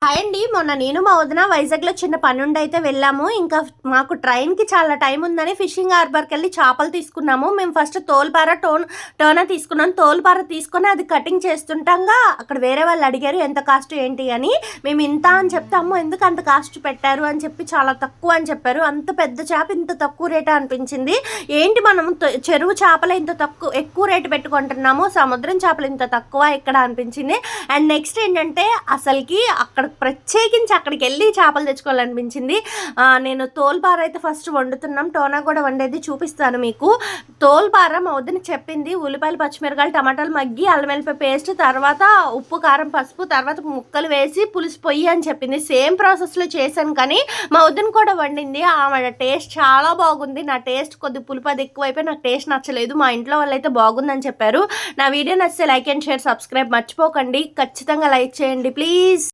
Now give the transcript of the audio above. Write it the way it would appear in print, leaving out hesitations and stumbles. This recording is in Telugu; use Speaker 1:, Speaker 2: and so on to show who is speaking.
Speaker 1: హాయ్ అండి. మొన్న నేను మా వదిన వైజాగ్‌లో చిన్న పనుండి అయితే వెళ్ళాము. ఇంకా మాకు ట్రైన్‌కి చాలా టైం ఉందని ఫిషింగ్ హార్బర్‌కెళ్ళి చేపలు తీసుకున్నాము. మేము ఫస్ట్ తోలుపార, టోనా తీసుకున్నాం. తోలుపార తీసుకొని అది కటింగ్ చేస్తుండగా అక్కడ వేరే వాళ్ళు అడిగారు ఎంత కాస్ట్ ఏంటి అని. మేము ఇంత అని చెప్తే, అమ్మో ఎందుకు అంత కాస్ట్ పెట్టారు అని చెప్పి చాలా తక్కువ అని చెప్పారు. అంత పెద్ద చేప ఇంత తక్కువ రేటా అనిపించింది. ఏంటి మనం చెరువు చేపలే ఇంత ఎక్కువ రేటు పెట్టుకుంటున్నాము, సముద్రం చేపలు ఇంత తక్కువ ఇక్కడ అనిపించింది. అండ్ నెక్స్ట్ ఏంటంటే అసలుకి అక్కడ ప్రత్యేకించి అక్కడికి వెళ్ళి చేపలు తెచ్చుకోవాలనిపించింది. నేను తోలుపార అయితే ఫస్ట్ వండుతున్నాం, టోనా కూడా వండేది చూపిస్తాను మీకు. తోలుపార మా వదిన చెప్పింది ఉల్లిపాయలు, పచ్చిమిరకాయలు, టమాటాలు మగ్గి అల్లం వెల్లిపాయ పేస్ట్, తర్వాత ఉప్పు, కారం, పసుపు, తర్వాత ముక్కలు వేసి పులుసు పొయ్యి అని చెప్పింది. సేమ్ ప్రాసెస్లో చేశాను, కానీ మా వదిన కూడా వండింది. ఆమె టేస్ట్ చాలా బాగుంది. నా టేస్ట్ కొద్ది పులుపు అది ఎక్కువైపోయి నాకు టేస్ట్ నచ్చలేదు. మా ఇంట్లో వాళ్ళైతే బాగుందని చెప్పారు. నా వీడియో నచ్చితే లైక్ అండ్ షేర్, సబ్స్క్రైబ్ మర్చిపోకండి. ఖచ్చితంగా లైక్ చేయండి ప్లీజ్.